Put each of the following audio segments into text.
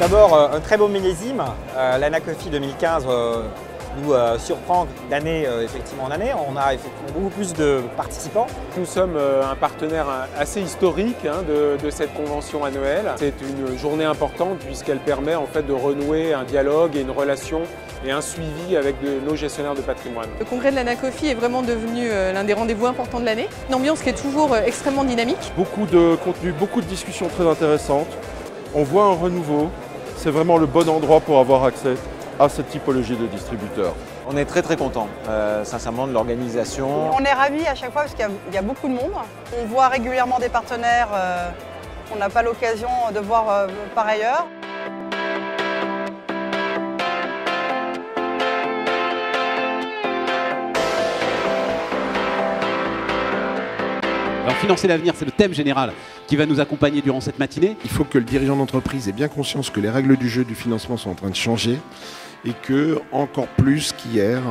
D'abord, un très beau millésime. L'Anacofi 2015 nous surprend d'année effectivement en année. On a effectivement beaucoup plus de participants. Nous sommes un partenaire assez historique de cette convention annuelle. C'est une journée importante puisqu'elle permet en fait de renouer un dialogue et une relation et un suivi avec nos gestionnaires de patrimoine. Le congrès de l'Anacofi est vraiment devenu l'un des rendez-vous importants de l'année. Une ambiance qui est toujours extrêmement dynamique. Beaucoup de contenu, beaucoup de discussions très intéressantes. On voit un renouveau. C'est vraiment le bon endroit pour avoir accès à cette typologie de distributeurs. On est très contents, sincèrement, de l'organisation. On est ravis à chaque fois parce qu'il y a beaucoup de monde. On voit régulièrement des partenaires qu'on n'a pas l'occasion de voir par ailleurs. Alors financer l'avenir, c'est le thème général qui va nous accompagner durant cette matinée. Il faut que le dirigeant d'entreprise ait bien conscience que les règles du jeu du financement sont en train de changer et que, encore plus qu'hier,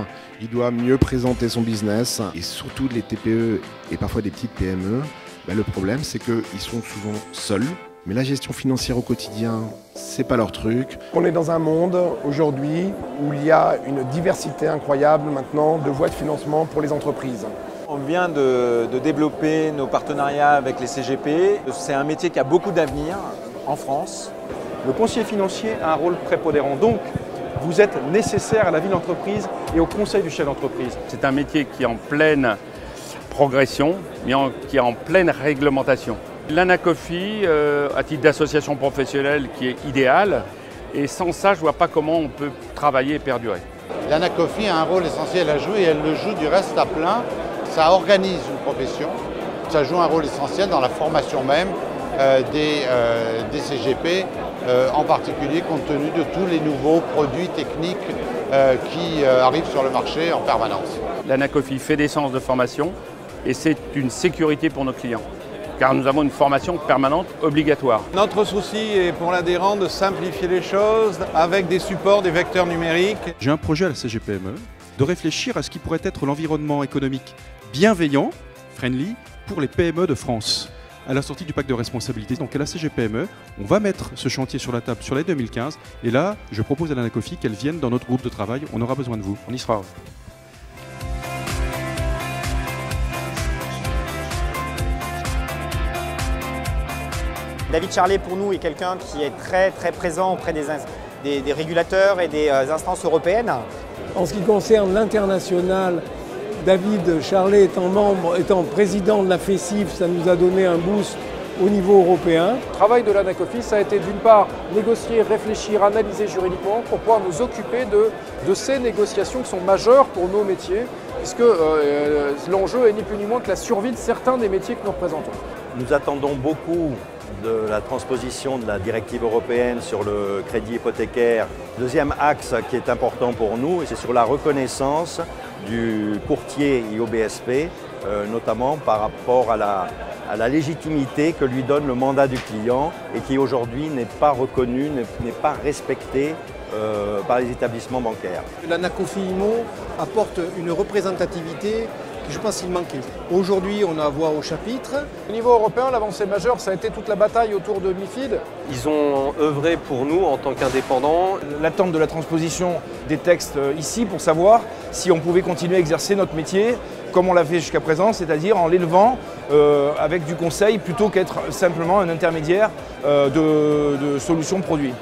il doit mieux présenter son business et surtout les TPE et parfois des petites PME. Le problème, c'est qu'ils sont souvent seuls. Mais la gestion financière au quotidien, c'est pas leur truc. On est dans un monde aujourd'hui où il y a une diversité incroyable maintenant de voies de financement pour les entreprises. On vient de développer nos partenariats avec les CGP. C'est un métier qui a beaucoup d'avenir en France. Le conseiller financier a un rôle prépondérant. Donc, vous êtes nécessaire à la vie d'entreprise et au conseil du chef d'entreprise. C'est un métier qui est en pleine progression, mais qui est en pleine réglementation. L'Anacofi, à titre d'association professionnelle, qui est idéale. Et sans ça, je ne vois pas comment on peut travailler et perdurer. L'Anacofi a un rôle essentiel à jouer et elle le joue du reste à plein. Ça organise une profession, ça joue un rôle essentiel dans la formation même des CGP, en particulier compte tenu de tous les nouveaux produits techniques qui arrivent sur le marché en permanence. L'Anacofi fait des séances de formation et c'est une sécurité pour nos clients, car nous avons une formation permanente obligatoire. Notre souci est pour l'adhérent de simplifier les choses avec des supports, des vecteurs numériques. J'ai un projet à la CGPME de réfléchir à ce qui pourrait être l'environnement économique bienveillant, friendly, pour les PME de France. À la sortie du pacte de responsabilité, donc à la CGPME, on va mettre ce chantier sur la table sur l'année 2015. Et là, je propose à l'Anacofi qu'elle vienne dans notre groupe de travail. On aura besoin de vous. On y sera. David Charlet, pour nous, est quelqu'un qui est très présent auprès des régulateurs et des instances européennes. En ce qui concerne l'international, David Charlet étant président de la FECIF, ça nous a donné un boost au niveau européen. Le travail de l'Anacofi, ça a été d'une part négocier, réfléchir, analyser juridiquement pour pouvoir nous occuper de ces négociations qui sont majeures pour nos métiers, puisque l'enjeu est ni plus ni moins que la survie de certains des métiers que nous représentons. Nous attendons beaucoup de la transposition de la directive européenne sur le crédit hypothécaire. Deuxième axe qui est important pour nous, c'est sur la reconnaissance du courtier IOBSP, notamment par rapport à la légitimité que lui donne le mandat du client et qui aujourd'hui n'est pas reconnu, n'est pas respecté par les établissements bancaires. L'Anacofi IMO apporte une représentativité qui, je pense, qu'il manquait. Aujourd'hui, on a voix au chapitre. Au niveau européen, l'avancée majeure, ça a été toute la bataille autour de MIFID. Ils ont œuvré pour nous en tant qu'indépendants. L'attente de la transposition des textes ici pour savoir si on pouvait continuer à exercer notre métier comme on l'a fait jusqu'à présent, c'est-à-dire en l'élevant avec du conseil plutôt qu'être simplement un intermédiaire de solutions de produits.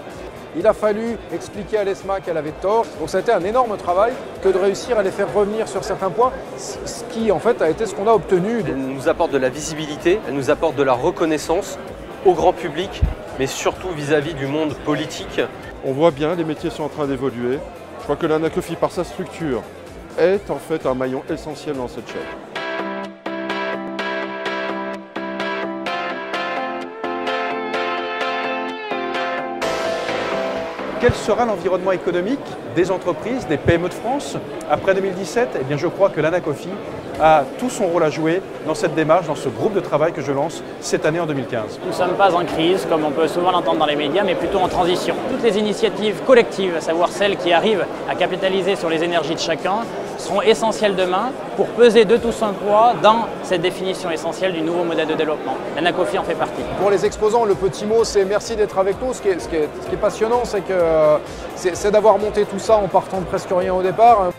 Il a fallu expliquer à l'ESMA qu'elle avait tort. Donc ça a été un énorme travail que de réussir à les faire revenir sur certains points, ce qui en fait a été ce qu'on a obtenu. Elle nous apporte de la visibilité, elle nous apporte de la reconnaissance au grand public, mais surtout vis-à-vis du monde politique. On voit bien, les métiers sont en train d'évoluer. Je crois que l'Anacofi, par sa structure, est en fait un maillon essentiel dans cette chaîne. Quel sera l'environnement économique des entreprises, des PME de France après 2017 ? Eh bien, je crois que l'Anacofi a tout son rôle à jouer dans cette démarche, dans ce groupe de travail que je lance cette année en 2015. Nous ne sommes pas en crise, comme on peut souvent l'entendre dans les médias, mais plutôt en transition. Toutes les initiatives collectives, à savoir celles qui arrivent à capitaliser sur les énergies de chacun, seront essentiels demain pour peser de tout son poids dans cette définition essentielle du nouveau modèle de développement. L'Anacofi en fait partie. Pour les exposants, le petit mot, c'est merci d'être avec nous. Ce qui est passionnant, c'est d'avoir monté tout ça en partant de presque rien au départ.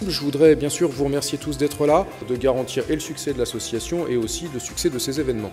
Je voudrais bien sûr vous remercier tous d'être là, de garantir et le succès de l'association et aussi le succès de ces événements.